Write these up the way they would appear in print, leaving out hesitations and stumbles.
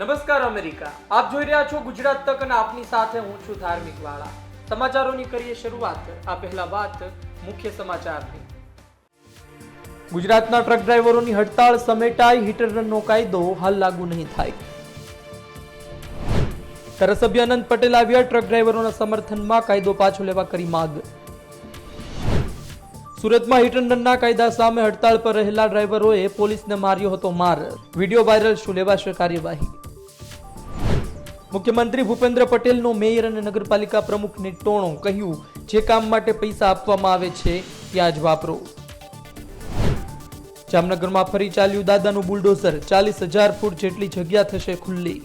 નમસ્કાર અમેરિકા, આપ જોઈ રહ્યા છો ગુજરાત તક અને આપની સાથે હું છું ધાર્મિક વાળા। સમાચારોની કરીએ શરૂઆત। આ પહેલા વાત મુખ્ય સમાચારની। ગુજરાતના ટ્રક ડ્રાઈવરોની હડતાળ સમેટાઈ, હિટ એન્ડ રનનો કાયદો હાલ લાગુ નહીં થાય। ધારાસભ્ય અનંત પટેલ આવ્યા, ટ્રક ડ્રાઈવરોના સમર્થનમાં કાયદો પાછો લેવા કરી માંગ। સુરતમાં હિટ એન્ડ રનના કાયદા સામે હડતાળ પર રહેલા ડ્રાઈવરોએ પોલીસને માર્યો હતો માર, વિડીયો વાયરલ, શું લેવાશે કાર્યવાહી? મુખ્યમંત્રી ભૂપેન્દ્ર પટેલનો મેયર અને નગરપાલિકા પ્રમુખને ટોણો, કહ્યું જે કામ માટે પૈસા આપવામાં આવે છે ત્યાં જ વાપરો। જામનગરમાં ફરી ચાલ્યું દાદાનું બુલડોઝર, 40,000 ફૂટ જેટલી જગ્યા થશે ખુલ્લી।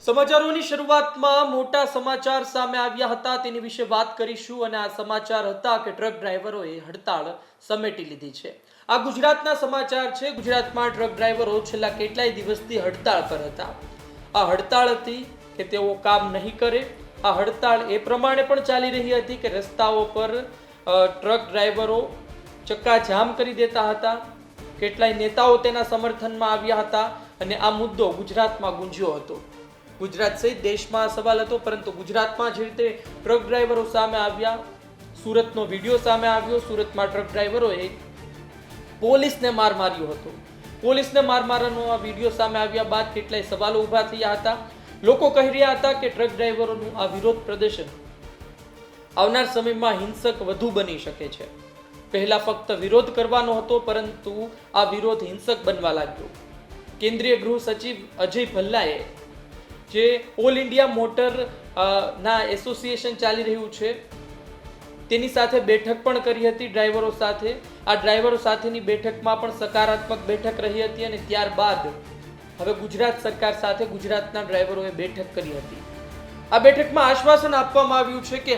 સમાચારોની શરૂઆતમાં મોટા સમાચાર સામે આવ્યા હતા, તેની વિશે વાત કરીશું અને આ સમાચાર હતા કે ટ્રક ડ્રાઈવરોએ હડતાળ સમેટી લીધી છે। આ ગુજરાતના સમાચાર છે। ગુજરાતમાં ટ્રક ડ્રાઈવરો છેલ્લા કેટલાય દિવસથી હડતાળ પર હતા। આ હડતાળ હતી કે તેઓ કામ નહીં કરે। આ હડતાળ એ પ્રમાણે પણ ચાલી રહી હતી કે રસ્તાઓ પર ટ્રક ડ્રાઈવરો ચક્કાજામ કરી દેતા હતા। કેટલાય નેતાઓ તેના સમર્થનમાં આવ્યા હતા અને આ મુદ્દો ગુજરાતમાં ગુંજ્યો હતો। ગુજરાત સહિત દેશમાં સવાલ હતો, પરંતુ ગુજરાતમાં જે રીતે ટ્રક ડ્રાઈવરો સામે આવ્યા, સુરતનો વિડીયો સામે આવ્યો। સુરતમાં ટ્રક ડ્રાઈવરોએ પોલીસને માર માર્યો હતો। પોલીસને માર મારવાનો આ વિડીયો સામે આવ્યા બાદ કેટલાય સવાલો ઊભા થયા હતા। લોકો કહી રહ્યા હતા કે ટ્રક ડ્રાઈવરોનું આ વિરોધ પ્રદર્શન આવનાર સમયમાં હિંસક વધુ બની શકે છે। પહેલા ફક્ત વિરોધ કરવાનો હતો, પરંતુ આ વિરોધ હિંસક બનવા લાગ્યો। કેન્દ્રીય ગૃહ સચિવ અજય ભલ્લાએ જે ઓલ ઇન્ડિયા મોટર ના એસોસિએશન ચાલી રહ્યું છે તેની સાથે બેઠક પણ કરી હતી ડ્રાઈવરો સાથે। આ ડ્રાઈવરો સાથેની બેઠકમાં પણ સકારાત્મક બેઠક રહી હતી અને ત્યારબાદ હવે ગુજરાત સરકાર સાથે ગુજરાતના ડ્રાઈવરોએ બેઠક કરી હતી। આ બેઠકમાં આશ્વાસન આપવામાં આવ્યું છે કે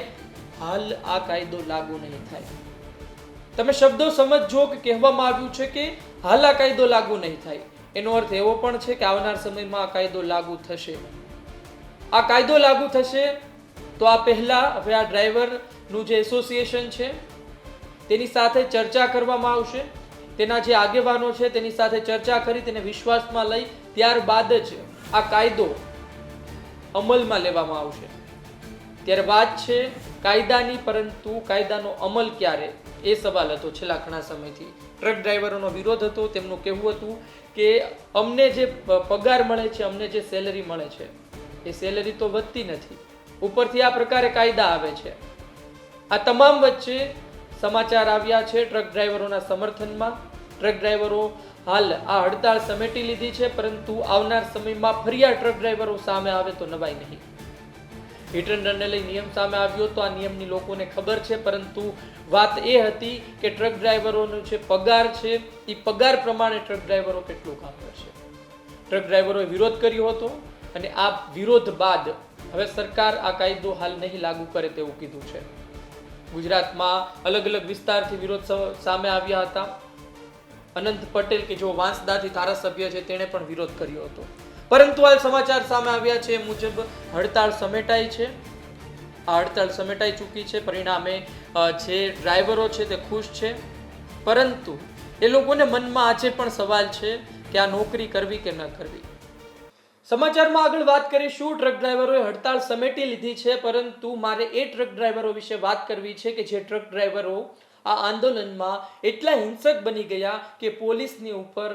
હાલ આ કાયદો લાગુ નહીં થાય। તમે શબ્દો સમજજો કે કહેવામાં આવ્યું છે કે હાલ આ કાયદો લાગુ નહીં થાય, એનો અર્થ એવો પણ છે કે આવનાર સમયમાં આ કાયદો લાગુ થશે। આ કાયદો લાગુ થશે તો આ પહેલા હવે આ ડ્રાઈવરનું જે એસોસિએશન છે તેની સાથે ચર્ચા કરવામાં આવશે। તેના જે આગેવાનો છે તેની સાથે ચર્ચા કરી તેને વિશ્વાસમાં લઈ ત્યારબાદ જ આ કાયદો અમલમાં લેવામાં આવશે। ત્યારે વાત છે કાયદાની, પરંતુ કાયદાનો અમલ ક્યારે, એ સવાલ હતો છેલ્લા ઘણા સમયથી। ટ્રક ડ્રાઈવરોનો વિરોધ હતો। તેમનું કહેવું હતું કે અમને જે પગાર મળે છે, અમને જે સેલરી મળે છે, એ સેલરી તો વધતી નથી, ઉપરથી આ પ્રકારે કાયદા આવે છે। આ તમામ વચ્ચે સમાચાર આવ્યા છે ટ્રક ડ્રાઈવરોના સમર્થનમાં। ટ્રક ડ્રાઈવરો હાલ આ હડતાળ સમેટી લીધી છે, પરંતુ આવનાર સમયમાં ફરી આ ટ્રક ડ્રાઈવરો સામે આવે તો નવાઈ નહીં। હિટ એન્ડ રનને લઈ નિયમ સામે આવ્યો તો આ નિયમની લોકોને ખબર છે, પરંતુ વાત એ હતી કે ટ્રક ડ્રાઈવરોનો જે પગાર છે એ પગાર પ્રમાણે ટ્રક ડ્રાઈવરો કેટલું કામ કરશે। ટ્રક ડ્રાઈવરોએ વિરોધ કર્યો હતો અને આ વિરોધ બાદ હવે સરકાર આ કાયદો હાલ નહીં લાગુ કરે તેવું કીધું છે। ગુજરાતમાં અલગ અલગ વિસ્તારથી વિરોધ સામે આવ્યા હતા। અનંત પટેલ કે જો વાંસદાથી ધારાસભ્ય છે તેણે પણ વિરોધ કર્યો હતો, પરંતુ હાલ સમાચાર સામે આવ્યા છે એ મુજબ હડતાળ સમેટાઈ છે। આ હડતાળ સમેટાઈ ચૂકી છે, પરિણામે જે ડ્રાઈવરો છે તે ખુશ છે, પરંતુ એ લોકોને મનમાં આજે પણ સવાલ છે કે આ નોકરી કરવી કે ન કરવી। સમાચારમાં આગળ વાત કરીશું। ટ્રક ડ્રાઈવરોએ હડતાળ સમેટી લીધી છે, પરંતુ મારે એ ટ્રક ડ્રાઈવરો વિશે વાત કરવી છે કે જે ટ્રક ડ્રાઈવરો આ આંદોલનમાં એટલા હિંસક બની ગયા કે પોલીસની ઉપર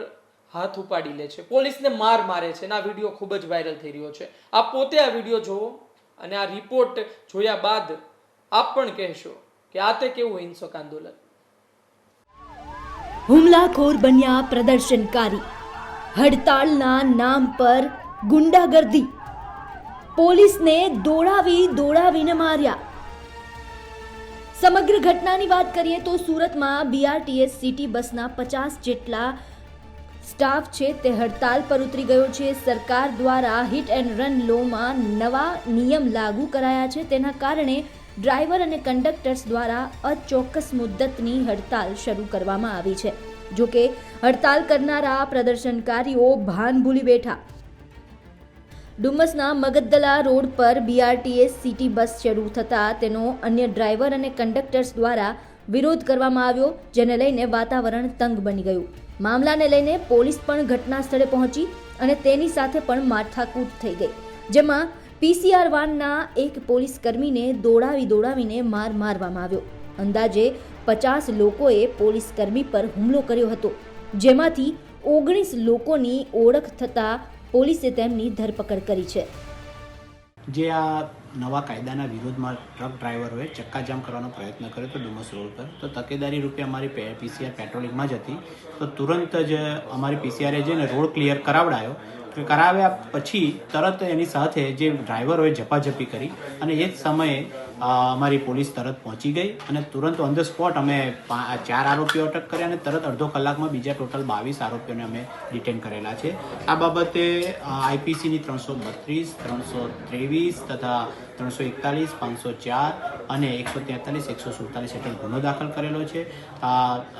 હાથ ઉપાડી લે છે, પોલીસને માર મારે છે અને આ વિડીયો ખૂબ જ વાયરલ થઈ રહ્યો છે। આપ પોતે આ વિડીયો જુઓ અને આ રિપોર્ટ જોયા બાદ આપ પણ કહેશો કે આ તે કેવું હિંસક આંદોલન। હુમલાખોર બન્યા પ્રદર્શનકારી, હડતાળના નામ પર ગુંડાગર્દી, પોલીસને દોડાવીને માર્યા। સમગ્ર ઘટનાની વાત કરીએ તો સુરતમાં BRTS સિટી બસના 50 જેટલા સ્ટાફ છે તે હડતાલ પર ઉતરી ગયો છે। સરકાર દ્વારા હિટ એન્ડ રન લોમાં નવા નિયમ લાગુ કરાયા છે, તેના કારણે ડ્રાઈવર અને કંડક્ટર્સ દ્વારા અચોક્કસ મુદ્દતની હડતાલ શરૂ કરવામાં આવી છે। જોકે હડતાલ કરનારા પ્રદર્શનકારીઓ ભાન ભૂલી બેઠા। ડુમસના મગદલા રોડ પર BRTS સિટી બસ શરૂ થતાં તેનો અન્ય ડ્રાઈવર અને કંડક્ટર્સ દ્વારા વિરોધ કરવામાં આવ્યો, જેને લઈને વાતાવરણ તંગ બની ગયું। મામલાને લઈને પોલીસ પણ ઘટના સ્થળે પહોંચી અને તેની સાથે પણ માથાકૂટ થઈ ગઈ, જેમાં PCR વાનના એક પોલીસ કર્મીને દોડાવીને મારવામાં આવ્યો. અંદાજે 50 લોકોએ પોલીસ કર્મી પર હુમલો કર્યો હતો, જેમાંથી 19 લોકોની ઓળખ થતાં પોલીસે તેમની ધરપકડ કરી છે. જે આ નવા કાયદાના વિરોધમાં ટ્રક ડ્રાઈવરોએ ચક્કાજામ કરવાનો પ્રયત્ન કર્યો હતો ડુમસ રોડ પર, તો તકેદારી રૂપે અમારી PCR પેટ્રોલિંગમાં જ હતી. તો તુરંત જ અમારી PCRએ જઈને રોડ ક્લિયર કરાવ્યા પછી તરત એની સાથે જે ડ્રાઈવરોએ ઝપાઝપી કરી અને એ જ સમયે અમારી પોલીસ તરત પહોંચી ગઈ અને તુરંત ઓન ધ સ્પોટ અમે 4 આરોપીઓ અટક કર્યા અને તરત અડધો કલાકમાં બીજા ટોટલ 22 આરોપીઓને અમે ડિટેન કરેલા છે. આ બાબતે IPCની 332, 323 તથા 341, 504 અને 143, 147 હેઠળ ગુનો દાખલ કરેલો છે.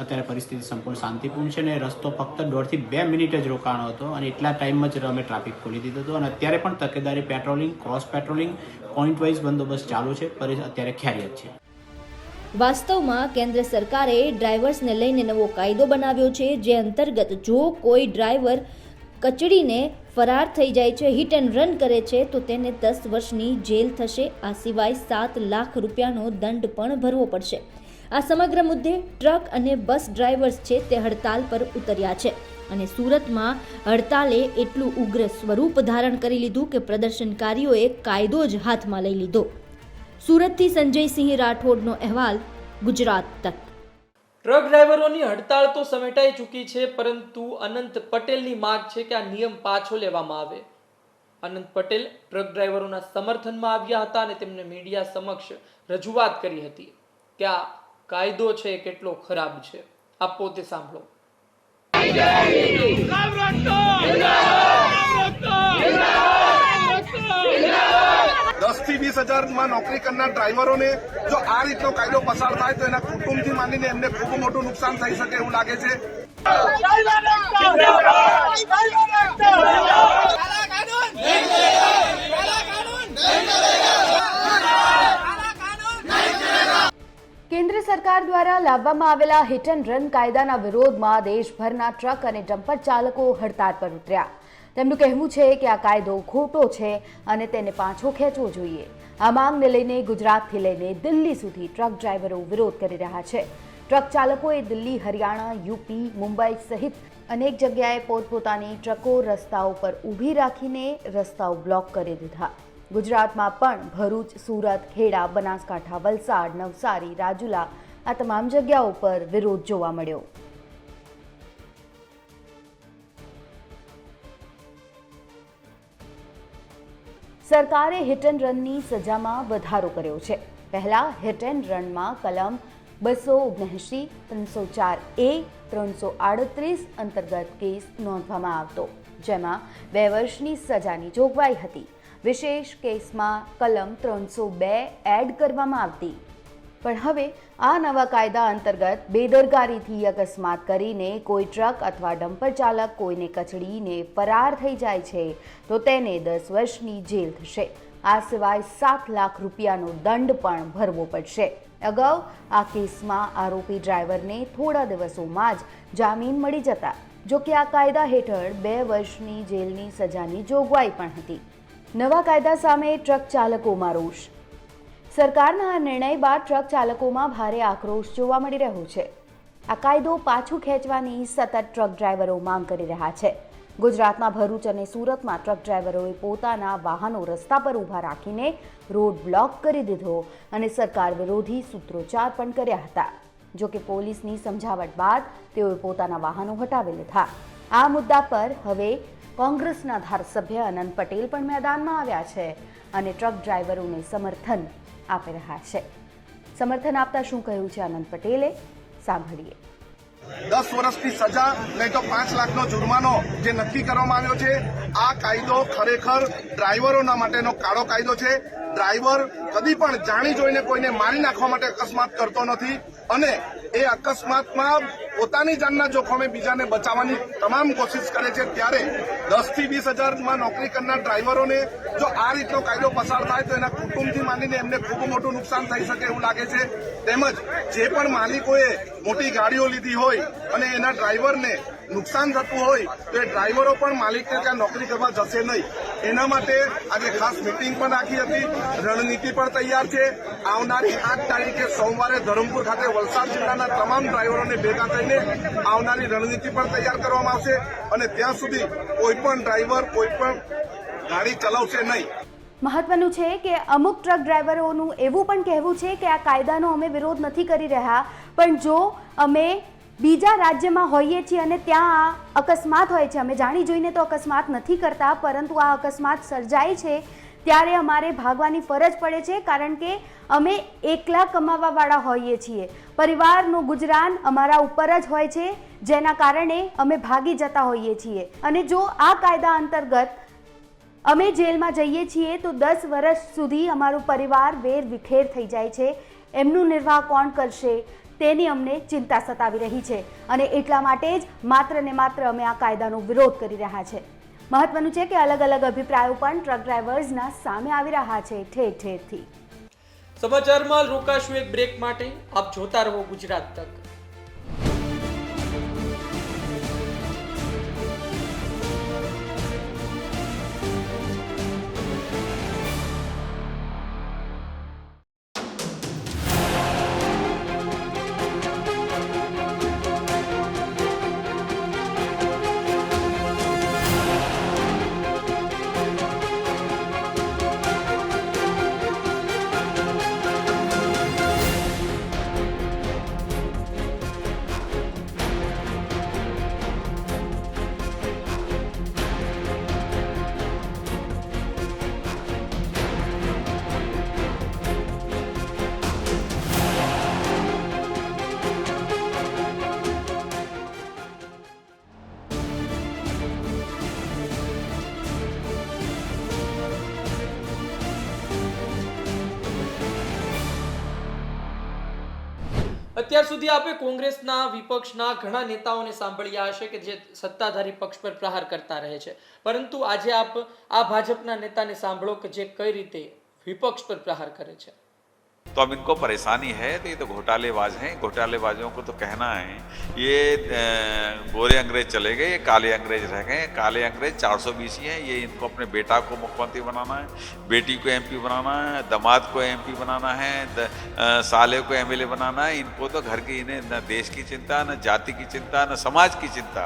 અત્યારે પરિસ્થિતિ સંપૂર્ણ શાંતિપૂર્ણ છે અને રસ્તો ફક્ત 1.5 થી 2 મિનિટ જ રોકાણો હતો અને એટલા ટાઈમમાં જ અમે ટ્રાફિક ખોલી દીધો હતો અને અત્યારે પણ તકેદારી patrolling, cross patrolling, point wise બંદોબસ્ત ચાલુ છે. અત્યારે ખ્યારિયત છે. વાસ્તવમાં કેન્દ્ર સરકારે ડ્રાઈવર્સને લઈને નવો કાયદો બનાવ્યો છે, જે અંતર્ગત જો કોઈ ડ્રાઈવર કચડીને ફરાર થઈ જાય છે, હિટ એન્ડ રન કરે છે, તો તેને 10 વર્ષની જેલ થશે. આ સિવાય 7 લાખ રૂપિયાનો દંડ પણ ભરવો પડશે. આ સમગ્ર મુદ્દે ટ્રક અને બસ ડ્રાઈવર્સ છે તે હડતાલ પર ઉતર્યા છે અને સુરતમાં હડતાલે એટલું ઉગ્ર સ્વરૂપ ધારણ કરી લીધું કે પ્રદર્શનકારીઓએ કાયદો જ હાથમાં લઈ લીધો. સુરતથી સંજયસિંહ રાઠોડનો અહેવાલ, ગુજરાત તક. ટ્રક ડ્રાઈવરોની હડતાળ તો સમેટાઈ ચૂકી છે, પરંતુ અનંત પટેલની માંગ છે કે આ નિયમ પાછો લેવામાં આવે. અનંત પટેલ ટ્રક ડ્રાઈવરોના સમર્થનમાં આવ્યા હતા અને તેમને મીડિયા સમક્ષ રજૂઆત કરી હતી કે આ કાયદો છે કેટલો ખરાબ છે. આપો તે સાંભળો. 10 થી 20 હજારમાં નોકરી કરનાર ડ્રાઈવરોને જો આ રીતનો કાયદો પસાર થાય તો એના કુટુંબથી માંડીને એમને ખૂબ મોટું નુકસાન થઈ શકે એવું લાગે છે. કેન્દ્ર સરકાર દ્વારા લાવવામાં આવેલા હિટ એન્ડ રન કાયદાના વિરોધમાં દેશભરના ટ્રક અને ડમ્પર ચાલકો હડતાળ પર ઉતર્યા. તેમનું કહેવું છે કે આ કાયદો ખોટો છે અને તેને પાછો ખેંચવો જોઈએ. આ માંગને લઈને ગુજરાતથી લઈને દિલ્હી સુધી ટ્રક ડ્રાઈવરો વિરોધ કરી રહ્યા છે. ટ્રક ચાલકોએ દિલ્હી, હરિયાણા, યુપી, મુંબઈ સહિત અનેક જગ્યાએ પોતપોતાની ટ્રકો રસ્તાઓ પર ઊભી રાખીને રસ્તાઓ બ્લોક કરી દીધા. ગુજરાતમાં પણ ભરૂચ, સુરત, ખેડા, બનાસકાંઠા, વલસાડ, નવસારી, રાજુલા આ તમામ જગ્યાઓ પર વિરોધ જોવા મળ્યો. સરકારે હિટ એન્ડ રનની સજામાં વધારો કર્યો છે. પહેલા હિટ એન્ડ રનમાં કલમ 279, 304A, 338 અંતર્ગત કેસ નોંધવામાં આવતો, જેમાં 2 વર્ષની સજાની જોગવાઈ હતી. વિશેષ કેસમાં કલમ 302 એડ કરવામાં આવતી. પણ હવે આ નવા કાયદા અંતર્ગત બેદરકારીથી અકસ્માત કરીને કોઈ ટ્રક અથવા ડમ્પર ચાલક કોઈને કચડીને ફરાર થઈ જાય છે તો તેને 10 વર્ષની જેલ થશે. આ સિવાય 7 લાખ રૂપિયાનો દંડ પણ ભરવો પડશે. અગાઉ આ કેસમાં આરોપી ડ્રાઈવરને થોડા દિવસોમાં જ જામીન મળી જતા. જો કે આ કાયદા હેઠળ 2 વર્ષની જેલની સજાની જોગવાઈ પણ હતી. નવા કાયદા સામે ટ્રક ચાલકોમાં રોષ. સરકારના આ નિર્ણય બાદ ટ્રક ચાલકોમાં ભારે આક્રોશ જોવા મળી રહ્યો છે. આ કાયદો પાછું ખેંચવાની સતત ટ્રક ડ્રાઈવરો માંગ કરી રહ્યા છે. ગુજરાતના ભરૂચ અને સુરતમાં ટ્રક ડ્રાઈવરોએ પોતાના વાહનો રસ્તા પર ઊભા રાખીને રોડ બ્લોક કરી દીધો અને સરકાર વિરોધી સૂત્રોચ્ચાર પણ કર્યા હતા. જો કે પોલીસની સમજાવટ બાદ તેઓએ પોતાના વાહનો હટાવી લીધા. આ મુદ્દા પર હવે કોંગ્રેસના ધારાસભ્ય અનંત પટેલ પણ મેદાનમાં આવ્યા છે અને ટ્રક ડ્રાઈવરોને સમર્થન આપી રહ્યા છે. સમર્થન આપતા શું કહ્યું છે અનંત પટેલે, સાંભળીએ. 10 વર્ષની સજા નહીં તો 5 લાખનો જુર્માનો જે નક્કી કરવામાં આવ્યો છે, આ કાયદો ખરેખર ડ્રાઈવરોના માટેનો કાળો કાયદો છે. ડ્રાઈવર કદી પણ જાણી જોઈને કોઈને મારી નાખવા માટે અકસ્માત કરતો નથી અને એ અકસ્માતમાં પોતાની જાનના જોખમે બીજાને બચાવવાની તમામ કોશિશ કરે છે. ત્યારે 10 થી 20 હજારમાં નોકરી કરનાર ડ્રાઈવરોને જો આ રીતનો કાયદો પસાર થાય તો એના કુટુંબથી માંડીને એમને ખૂબ મોટું નુકસાન થઈ શકે એવું લાગે છે. તેમજ જે પણ માલિકોએ મોટી ગાડીઓ લીધી હોય અને એના ડ્રાઈવરને નુકસાન થતું હોય તો એ ડ્રાઈવરો પણ માલિકને ત્યાં નોકરી કરવા જશે નહીં. એના માટે આજે ખાસ મીટિંગ પણ રાખી હતી. રણનીતિ પણ તૈયાર છે. આવનારી 8 તારીખે સોમવારે ધરમપુર ખાતે વલસાડ જિલ્લાના તમામ ડ્રાઈવરોને ભેગા થઈને આવનારી રણનીતિ પણ તૈયાર કરવામાં આવશે અને ત્યાં સુધી કોઈ પણ ડ્રાઈવર કોઈ પણ ગાડી ચલાવશે નહીં. મહત્વનું છે કે અમુક ટ્રક ડ્રાઈવરોનું એવું પણ કહેવું છે કે આ કાયદાનો અમે વિરોધ નથી કરી રહ્યા, પણ જો અમે બીજા રાજ્યમાં હોઈએ છીએ અને ત્યાં અકસ્માત હોય છે, અમે જાણી જોઈને તો અકસ્માત નથી કરતા, પરંતુ આ અકસ્માત સર્જાય છે ત્યારે અમારે ભાગવાની ફરજ પડે છે, કારણ કે અમે એકલા કમાવાવાળા હોઈએ છીએ. પરિવારનું ગુજરાન અમારા ઉપર જ હોય છે, જેના કારણે અમે ભાગી જતા હોઈએ છીએ. અને જો આ કાયદા અંતર્ગત અમે જેલમાં જઈએ છીએ તો 10 વર્ષ સુધી અમારું પરિવાર વેર વિખેર થઈ જાય છે. એમનું નિર્વાહ કોણ કરશે તેની અમને ચિંતા સતાવી રહી છે અને એટલા માટે જ માત્ર ને માત્ર અમે આ કાયદાનો વિરોધ કરી રહ્યા છે. મહત્વનું છે કે અલગ અલગ અભિપ્રાયો પણ ટ્રક ડ્રાઈવર્સના સામે આવી રહ્યા છે ઠેર ઠેરથી. સમાચારમાં રોકાશું એક બ્રેક માટે. આપ જોતા રહો ગુજરાત તક. અત્યાર સુધી આપે કોંગ્રેસના વિપક્ષના ઘણા નેતાઓને સાંભળ્યા હશે કે જે સત્તાધારી પક્ષ પર પ્રહાર કરતા રહે છે, પરંતુ આજે આપ આ ભાજપના નેતાને સાંભળો કે જે કઈ રીતે વિપક્ષ પર પ્રહાર કરે છે. तो अब इनको परेशानी है, तो ये तो घोटालेबाज हैं. घोटालेबाजों को तो कहना है ये गोरे अंग्रेज चले गए, ये काले अंग्रेज रह गए. काले अंग्रेज 420 ही हैं. ये इनको अपने बेटा को मुख्यमंत्री बनाना है, बेटी को एमपी बनाना है, दामाद को एमपी बनाना है, साले को एमएलए बनाना है. इनको तो घर की, इन्हें न देश की चिंता, न जाति की चिंता, न समाज की चिंता.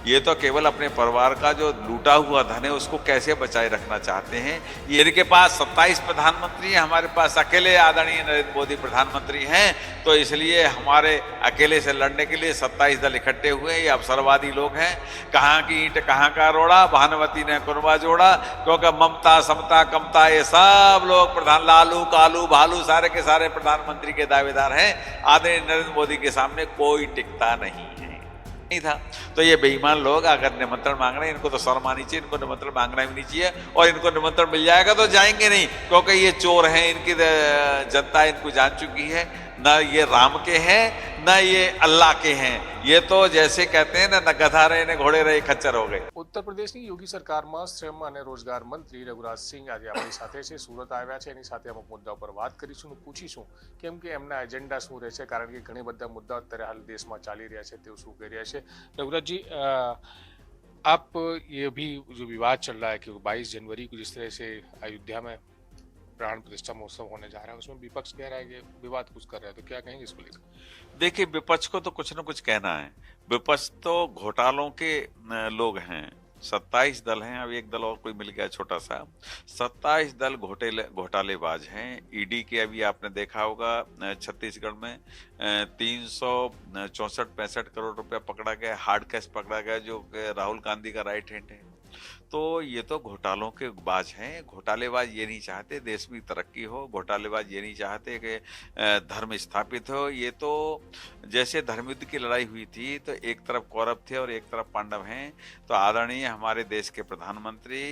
ये तो केवल अपने परिवार का जो लूटा हुआ धन है उसको कैसे बचाए रखना चाहते हैं. ये इनके पास 27 प्रधानमंत्री हैं, हमारे पास अकेले आदरणीय नरेंद्र मोदी प्रधानमंत्री हैं. तो इसलिए हमारे अकेले से लड़ने के लिए 27 दल इकट्ठे हुए. ये अवसरवादी लोग हैं. कहाँ की ईंट कहाँ का रोड़ा, भानुमती ने कुरबा जोड़ा. क्योंकि ममता समता कमता ये सब लोग प्रधान, लालू कालू भालू सारे के सारे प्रधानमंत्री के दावेदार हैं. आदरणीय नरेंद्र मोदी के सामने कोई टिकता नहीं था. तो ये बेईमान लोग अगर निमंत्रण मांग रहे हैं, इनको तो शर्म आनी चाहिए. इनको निमंत्रण मांगना भी नहीं चाहिए, और इनको निमंत्रण मिल जाएगा तो जाएंगे नहीं, क्योंकि ये चोर हैं. इनकी जनता इनको जान चुकी है. न ये राम के हैं न ये अल्लाह के हैं. ये तो जैसे कहते हैं न गधा रहे ने घोड़े रहे खच्चर हो गए. ઉત્તર પ્રદેશની યોગી સરકારમાં શ્રમ અને રોજગાર મંત્રી રઘુરાજસિંહ આજે આપણી સાથે છે, સુરત આવ્યા છે. એની સાથે અમુક મુદ્દાઓ પર વાત કરીશું અને પૂછીશું કેમ કે એમના એજન્ડા શું રહેશે, કારણ કે ઘણી બધા મુદ્દાઓ અત્યારે હાલ દેશમાં ચાલી રહ્યા છે, તેઓ શું કરી રહ્યા છે. रघुराज जी, आप ये अभी जो विवाद चल रहा है कि 22 जनवरी को जिस तरह से अयोध्या में प्राण प्रतिष्ठा महोत्सव होने जा रहा है, उसमें विपक्ष कह रहा है कि विवाद कुछ कर रहा है, तो क्या कहेंगे इसको लेकर? देखिए, विपक्ष को तो कुछ न कुछ कहना है. विपक्ष तो घोटालों के लोग हैं. 27 दल हैं, अब एक दल और कोई मिल गया छोटा सा. 27 दल घोटालेबाज हैं. ईडी के अभी आपने देखा होगा छत्तीसगढ़ में 364-65 करोड़ रुपया पकड़ा गया, हार्ड कैश पकड़ा गया, जो राहुल गांधी का राइट हैंड है. तो ये तो घोटालों के बाज हैं. घोटालेबाज ये नहीं चाहते देश में तरक्की हो. घोटालेबाज ये नहीं चाहते कि धर्म स्थापित हो. ये तो जैसे धर्म युद्ध की लड़ाई हुई थी तो एक तरफ कौरव थे और एक तरफ पांडव हैं. तो आदरणीय हमारे देश के प्रधानमंत्री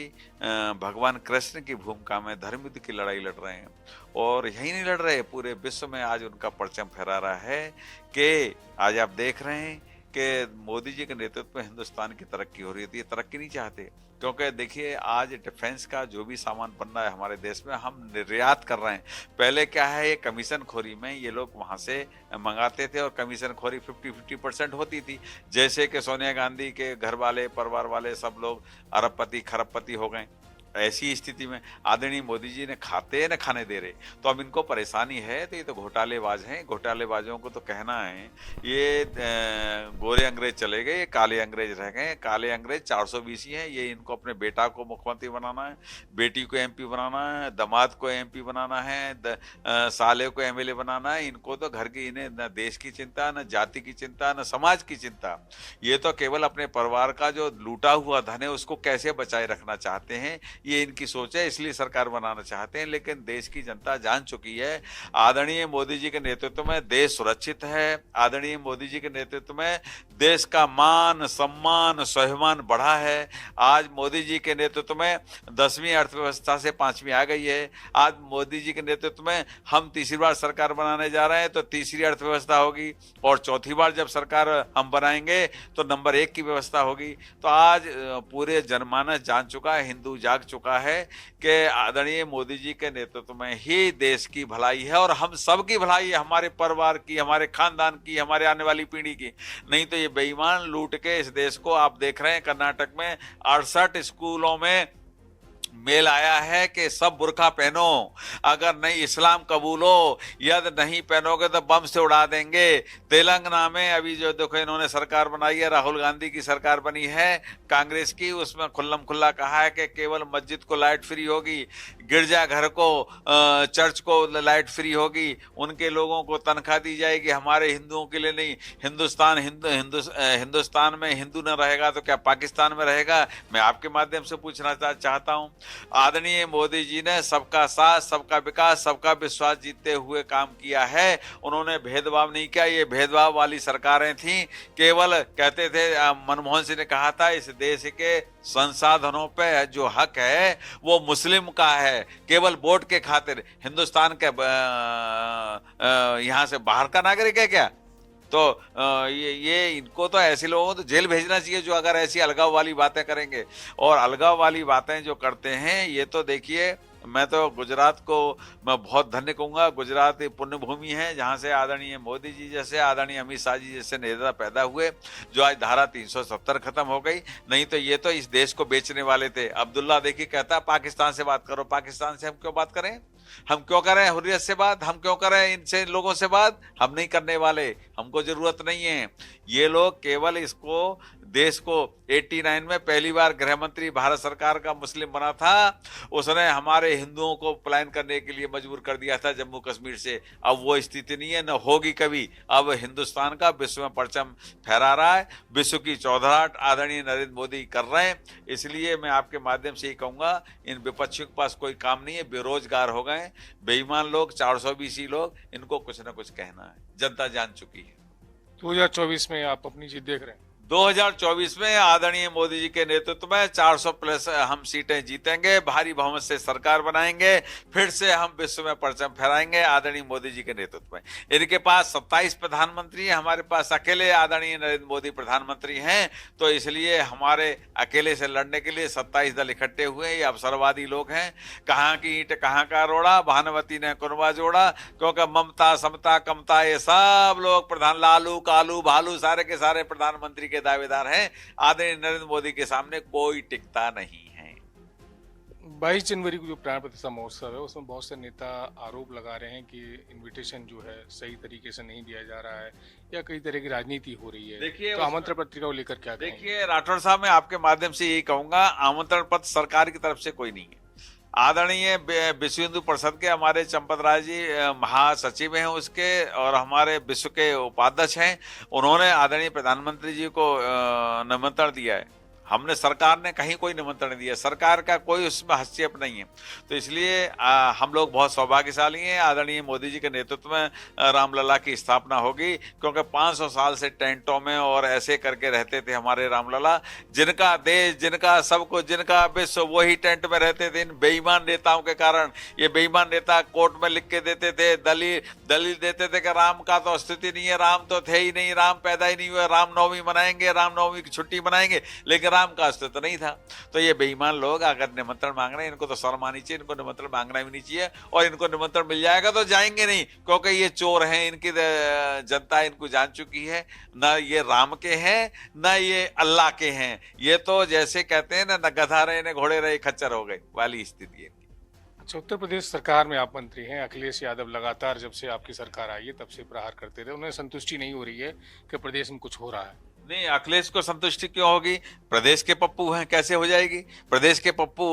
भगवान कृष्ण की भूमिका में धर्म युद्ध की लड़ाई लड़ रहे हैं. और यही नहीं लड़ रहे, पूरे विश्व में आज उनका परचम फहरा रहा है कि आज आप देख रहे हैं कि मोदी जी के नेतृत्व में हिंदुस्तान की तरक्की हो रही थी। ये तरक्की नहीं चाहते, क्योंकि देखिए आज डिफेंस का जो भी सामान बन रहा है हमारे देश में, हम निर्यात कर रहे हैं। पहले क्या है, ये कमीशन खोरी में ये लोग वहां से मंगाते थे और कमीशन खोरी 50-50% होती थी। जैसे कि सोनिया गांधी के घर वाले परिवार वाले सब लोग अरबपति खरबपति हो गए। ऐसी स्थिति में आदरणीय मोदी जी ने खाते न खाने दे रहे, तो अब इनको परेशानी है। तो ये तो घोटालेबाज हैं। घोटालेबाजों को तो कहना है ये गोरे अंग्रेज चले गए, ये काले अंग्रेज रह गए। काले अंग्रेज 420 ही हैं। ये इनको अपने बेटा को मुख्यमंत्री बनाना है, बेटी को एमपी बनाना है, दामाद को एमपी बनाना है, साले को एमएलए बनाना है। इनको तो घर की, इन्हें न देश की चिंता, न जाति की चिंता, न समाज की चिंता। ये तो केवल अपने परिवार का जो लूटा हुआ धन है उसको कैसे बचाए रखना चाहते हैं, ये इनकी सोच है। इसलिए सरकार बनाना चाहते हैं। लेकिन देश की जनता जान चुकी है आदरणीय मोदी जी के नेतृत्व में देश सुरक्षित है। आदरणीय मोदी जी के नेतृत्व में देश का मान सम्मान स्वाभिमान बढ़ा है। आज मोदी जी के नेतृत्व में 10वीं अर्थव्यवस्था से 5वीं आ गई है। आज मोदी जी के नेतृत्व में हम तीसरी बार सरकार बनाने जा रहे हैं तो तीसरी अर्थव्यवस्था होगी, और चौथी बार जब सरकार हम बनाएंगे तो नंबर 1 की व्यवस्था होगी। तो आज पूरे जनमानस जान चुका है, हिंदू जाग चुका है कि आदरणीय मोदी जी के नेतृत्व में ही देश की भलाई है, और हम सबकी भलाई है, हमारे परिवार की, हमारे खानदान की, हमारे आने वाली पीढ़ी की। नहीं तो ये बेईमान लूट के इस देश को, आप देख रहे हैं कर्नाटक में 68 स्कूलों में मेल आया है कि सब बुर्का पहनो, अगर नहीं इस्लाम कबूलो, यदि नहीं पहनोगे तो बम से उड़ा देंगे। तेलंगाना में अभी जो देखो इन्होंने सरकार बनाई है, राहुल गांधी की सरकार बनी है कांग्रेस की, उसमें खुल्लम खुल्ला कहा है कि केवल मस्जिद को लाइट फ्री होगी, गिरजाघर को, चर्च को लाइट फ्री होगी, उनके लोगों को तनख्वाह दी जाएगी, हमारे हिंदुओं के लिए नहीं। हिंदुस्तान में हिंदू न रहेगा तो क्या पाकिस्तान में रहेगा? मैं आपके माध्यम से पूछना चाहता हूं, आदरणीय मोदी जी ने सबका साथ, सबका विकास, सबका विश्वास जीतते हुए काम किया है। उन्होंने भेदभाव नहीं किया। ये भेदभाव वाली सरकारें थी। केवल कहते थे, मनमोहन सिंह ने कहा था, इस देश के संसाधनों पे जो हक है वो मुस्लिम का है, केवल वोट के खातिर। हिंदुस्तान के यहां से बाहर का नागरिक है क्या? तो ये इनको तो ऐसे लोगों को तो जेल भेजना चाहिए जो अगर ऐसी अलगाव वाली बातें करेंगे। और अलगाव वाली बातें जो करते हैं, ये तो देखिए, मैं तो गुजरात को मैं बहुत धन्य कहूंगा। गुजरात पुण्य भूमि है जहां से आदरणीय मोदी जी जैसे, आदरणीय अमित शाह जी जैसे नेता पैदा हुए, जो आज धारा 370 खत्म हो गई। नहीं तो ये तो इस देश को बेचने वाले थे। अब्दुल्ला देखिए कहता पाकिस्तान से बात करो। पाकिस्तान से हम क्यों बात करें? हम क्यों करें हुर्रियत से बात? हम क्यों करें इनसे लोगों से बात? हम नहीं करने वाले, हमको जरूरत नहीं है। ये लोग केवल इसको, देश को 89 में पहली बार गृह मंत्री भारत सरकार का मुस्लिम बना था, उसने हमारे हिंदुओं को पलायन करने के लिए मजबूर कर दिया था जम्मू कश्मीर से। अब वो स्थिति नहीं है, न होगी कभी। अब हिंदुस्तान का विश्व में परचम फहरा रहा है, विश्व की चौधराहट आदरणीय नरेंद्र मोदी कर रहे हैं। इसलिए मैं आपके माध्यम से ही कहूंगा, इन विपक्षियों के पास कोई काम नहीं है, बेरोजगार हो गए, बेईमान लोग, 420 लोग, इनको कुछ ना कुछ कहना है। जनता जान चुकी है। 2024 में आप अपनी जीत देख रहे हैं? 2024 में आदरणीय मोदी जी के नेतृत्व में 400 प्लस हम सीटें जीतेंगे, भारी बहुमत से सरकार बनाएंगे, फिर से हम विश्व में परचम फहराएंगे आदरणीय मोदी जी के नेतृत्व में। इनके पास 27 प्रधानमंत्री हैं, हमारे पास अकेले आदरणीय नरेंद्र मोदी प्रधानमंत्री हैं। तो इसलिए हमारे अकेले से लड़ने के लिए 27 दल इकट्ठे हुए। ये अवसरवादी लोग हैं। कहाँ की ईंट कहाँ का रोड़ा, भानुमती ने कुनबा जोड़ा, क्योंकि ममता समता कमता ये सब लोग प्रधान, लालू कालू भालू सारे के सारे प्रधानमंत्री दावेदार हैं। आदरणीय नरेंद्र मोदी के सामने कोई टिकता नहीं है। 22 जनवरी को जो प्राण प्रतिष्ठा महोत्सव है, उसमें बहुत से नेता आरोप लगा रहे हैं कि इनविटेशन जो है सही तरीके से नहीं दिया जा रहा है, या कई तरह की राजनीति हो रही है। देखिए, तो आमंत्रण पत्रिका को लेकर क्या कहेंगे? देखिए राठौर साहब, मैं आपके माध्यम से यही कहूंगा, आमंत्रण पत्र सरकार की तरफ से कोई नहीं है। आदरणीय विश्व हिंदू परिषद के हमारे चंपत राय जी महासचिव हैं उसके, और हमारे विश्व के उपाध्यक्ष हैं। उन्होंने आदरणीय प्रधानमंत्री जी को निमंत्रण दिया है। हमने सरकार ने कहीं कोई निमंत्रण नहीं दिया, सरकार का कोई उसमें हस्तक्षेप नहीं है। तो इसलिए हम लोग बहुत सौभाग्यशाली हैं। आदरणीय मोदी जी के नेतृत्व में रामलला की स्थापना होगी, क्योंकि 500 साल से टेंटों में और ऐसे करके रहते थे हमारे रामलला, जिनका देश, जिनका सब कुछ, जिनका विश्व, वही टेंट में रहते थे। इन बेईमान नेताओं के कारण, ये बेईमान नेता कोर्ट में लिख के देते थे, दलील देते थे कि राम का तो अस्तित्व नहीं है, राम तो थे ही नहीं, राम पैदा ही नहीं हुआ, रामनवमी मनाएंगे, रामनवमी की छुट्टी मनाएंगे, लेकिन राम का अस्तित्व नहीं था। तो ये बेईमान लोग अगर निमंत्रण मांग रहे हैं, इनको तो शर्म आनी चाहिए, इनको निमंत्रण मांगना भी नहीं चाहिए। और इनको निमंत्रण मिल जाएगा तो जाएंगे नहीं, क्योंकि ये चोर हैं, इनकी जनता इनको जान चुकी है। ना ये राम के हैं, ना ये अल्लाह के हैं। ये तो जैसे कहते हैं ना, गधा रहे ने घोड़े रहे खच्चर हो गए वाली स्थिति है। अच्छा, उत्तर प्रदेश सरकार में आप मंत्री हैं। अखिलेश यादव लगातार जब से आपकी सरकार आई है तब से प्रहार करते रहे, उन्हें संतुष्टि नहीं हो रही है कि प्रदेश में कुछ हो रहा है। नहीं, अखिलेश को संतुष्टि क्यों होगी? प्रदेश के पप्पू हैं, कैसे हो जाएगी? प्रदेश के पप्पू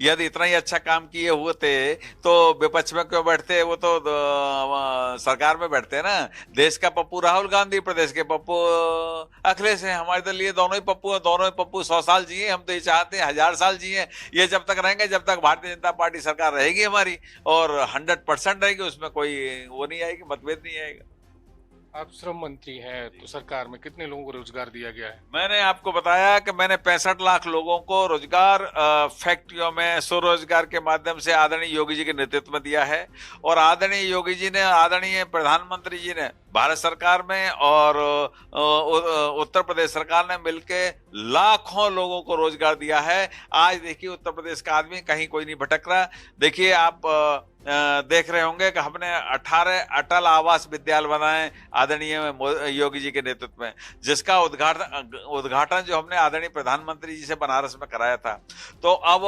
यदि इतना ही अच्छा काम किए हुए थे तो विपक्ष में क्यों बैठते? वो तो सरकार में बैठते हैं ना। देश का पप्पू राहुल गांधी, प्रदेश के पप्पू अखिलेश हैं। हमारे दल ये दोनों ही पप्पू हैं, दोनों ही पप्पू 100 साल जिए। हम तो ये चाहते हैं 1000 साल जिए। ये जब तक रहेंगे, जब तक भारतीय जनता पार्टी सरकार रहेगी हमारी, और 100% रहेगी, उसमें कोई वो नहीं आएगी, मतभेद नहीं आएगा। आप श्रम मंत्री हैं, तो सरकार में कितने लोगों को रोजगार दिया गया है? मैंने आपको बताया कि मैंने 65 लाख लोगों को रोजगार फैक्ट्रियों में स्वरोजगार के माध्यम से आदरणीय योगी जी के नेतृत्व में दिया है। और आदरणीय योगी जी ने, आदरणीय प्रधानमंत्री जी ने भारत सरकार में और उत्तर प्रदेश सरकार ने मिलकर लाखों लोगों को रोजगार दिया है। आज देखिए, उत्तर प्रदेश का आदमी कहीं कोई नहीं भटक रहा। देखिए, आप देख रहे होंगे कि हमने 18 अटल आवास विद्यालय बनाए आदरणीय योगी जी के नेतृत्व में, जिसका उद्घाटन जो हमने आदरणीय प्रधानमंत्री जी से बनारस में कराया था। तो अब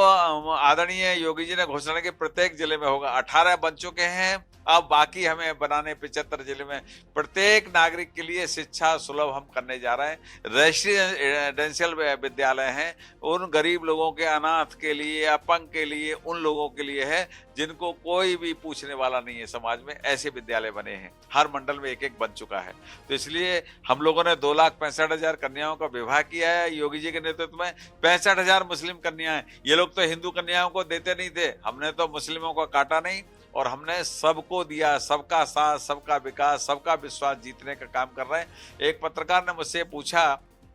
आदरणीय योगी जी ने घोषणा की प्रत्येक जिले में होगा। 18 बन चुके हैं, अब बाकी हमें बनाने 75 जिले में। प्रत्येक नागरिक के लिए शिक्षा सुलभ हम करने जा रहे हैं। रेसिडेंशियल विद्यालय हैं, उन गरीब लोगों के, अनाथ के लिए, अपंग के लिए, उन लोगों के लिए है जिनको कोई भी पूछने वाला नहीं है समाज में। ऐसे विद्यालय बने हैं, हर मंडल में एक एक बन चुका है। तो इसलिए हम लोगों ने 2,65,000 कन्याओं का विवाह किया है योगी जी के नेतृत्व में। 65,000 मुस्लिम कन्याएं। ये लोग तो हिंदू कन्याओं को देते नहीं थे, हमने तो मुस्लिमों को काटा नहीं, और हमने सबको दिया। सबका साथ, सबका विकास, सबका विश्वास जीतने का काम कर रहे हैं। एक पत्रकार ने मुझसे पूछा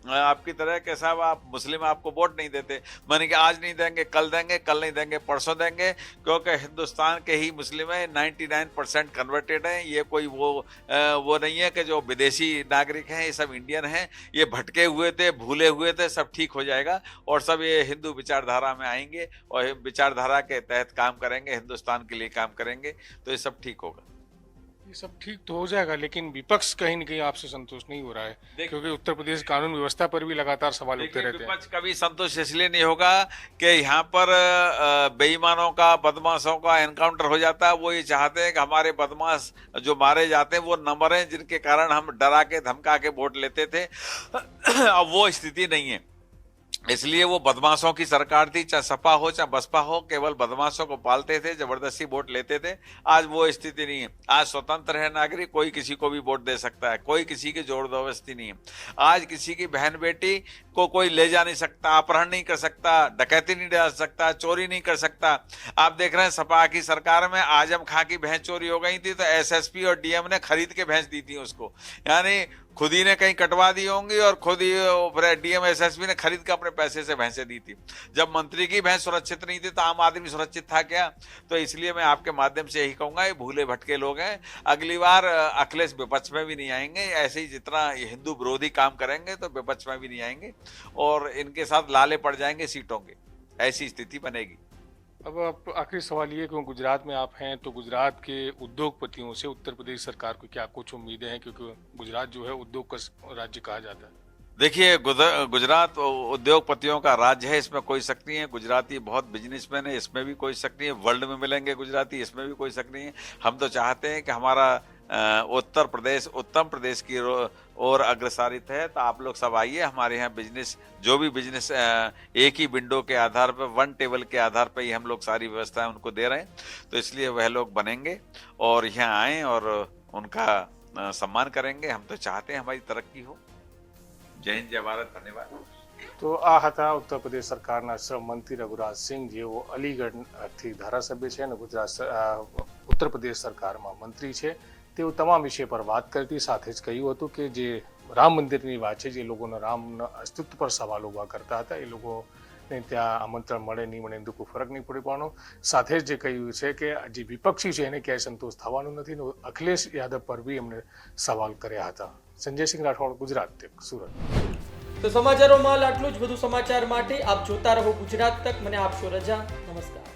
आपकी तरह कि साहब आप मुस्लिम आपको वोट नहीं देते। मैंने कहा आज नहीं देंगे, कल देंगे, कल नहीं देंगे, परसों देंगे, क्योंकि हिंदुस्तान के ही मुस्लिम है, 99% कन्वर्टेड हैं। ये कोई वो नहीं है कि जो विदेशी नागरिक हैं, ये सब इंडियन हैं। ये भटके हुए थे, भूले हुए थे, सब ठीक हो जाएगा और सब ये हिंदू विचारधारा में आएंगे और विचारधारा के तहत काम करेंगे, हिंदुस्तान के लिए काम करेंगे, तो ये सब ठीक होगा। ये सब ठीक तो हो जाएगा, लेकिन विपक्ष कहीं न कहीं आपसे संतुष्ट नहीं हो रहा है, क्योंकि उत्तर प्रदेश कानून व्यवस्था पर भी लगातार सवाल उठते रहते हैं। विपक्ष कभी संतुष्ट इसलिए नहीं होगा कि यहाँ पर बेईमानों का, बदमाशों का एनकाउंटर हो जाता है। वो ये चाहते हैं कि हमारे बदमाश जो मारे जाते हैं वो न मरें, जिनके कारण हम डरा के धमका के वोट लेते थे। अब वो स्थिति नहीं है, इसलिए वो बदमाशों की सरकार थी, चाहे सपा हो चाहे बसपा हो, केवल बदमाशों को पालते थे, जबरदस्ती वोट लेते थे। आज वो स्थिति नहीं है। आज स्वतंत्र है नागरिक, कोई किसी को भी वोट दे सकता है, कोई किसी की जोर जबरदस्ती नहीं है। आज किसी की बहन बेटी को कोई ले जा नहीं सकता, अपहरण नहीं कर सकता, डकैती नहीं डाल सकता, चोरी नहीं कर सकता। आप देख रहे हैं सपा की सरकार में आजम खां की भैंस चोरी हो गई थी तो एसएसपी और डीएम ने खरीद के भैंस दी थी उसको, यानी खुद ही ने कहीं कटवा दी होंगी और खुद ही डीएम एसएसपी ने खरीद के अपने पैसे से भैंसें दी थी। जब मंत्री की भैंस सुरक्षित नहीं थी तो आम आदमी सुरक्षित था क्या? तो इसलिए मैं आपके माध्यम से यही कहूंगा, ये भूले भटके लोग हैं। अगली बार अखिलेश विपक्ष में भी नहीं आएंगे। ऐसे ही जितना हिंदू विरोधी काम करेंगे तो विपक्ष में भी नहीं आएंगे और इनके साथ लाले पड़ जाएंगे सीटों के, ऐसी स्थिति बनेगी। अब आप आखिरी सवाल ये कि गुजरात में आप हैं, तो गुजरात के उद्योगपतियों से उत्तर प्रदेश सरकार को क्या कुछ उम्मीदें हैं, क्योंकि गुजरात जो है उद्योग का राज्य कहा जाता है? देखिए, गुजरात उद्योगपतियों का राज्य है, इसमें कोई शक नहीं है। गुजराती बहुत बिजनेसमैन है, इसमें भी कोई शक नहीं है। वर्ल्ड में मिलेंगे गुजराती, इसमें भी कोई शक नहीं है। हम तो चाहते हैं कि हमारा उत्तर प्रदेश उत्तम प्रदेश की ओर अग्रसारित है। तो आप लोग सब आइए, हमारे यहाँ बिजनेस, जो भी बिजनेस एक ही विंडो के आधार पर, वन टेबल के आधार पर ही हम लोग सारी व्यवस्थाएं उनको दे रहे हैं। तो इसलिए वह लोग बनेंगे और यहाँ आएँ और उनका सम्मान करेंगे। हम तो चाहते हैं हमारी तरक्की हो। जय हिंद, जय भारत, धन्यवाद। તો આ હતા ઉત્તર પ્રદેશ સરકારના શ્રમ મંત્રી રઘુરાજસિંહ, જેઓ અલીગઢથી ધારાસભ્ય છે અને ઉત્તર પ્રદેશ સરકારમાં મંત્રી છે. તેઓ તમામ વિષય પર વાત કરી હતી. સાથે જ કહ્યું હતું કે જે રામ મંદિરની વાત છે, જે લોકોના રામના અસ્તિત્વ પર સવાલ ઊભા કરતા હતા, એ લોકોને ત્યાં આમંત્રણ મળે નહીં મળે એનું કોઈ ફરક નહીં પડી પડવાનો. સાથે જ જે કહ્યું છે કે જે વિપક્ષી છે એને ક્યાંય સંતોષ થવાનું નથી. અખિલેશ યાદવ પર બી એમણે સવાલ કર્યા હતા. સંજયસિંહ રાઠોડ, ગુજરાત તક, સુરત. તો સમાચારોમાં આટલું જ. વધુ સમાચાર માટે આપ જોતા રહો ગુજરાત તક. મને આપશો રજા. નમસ્કાર.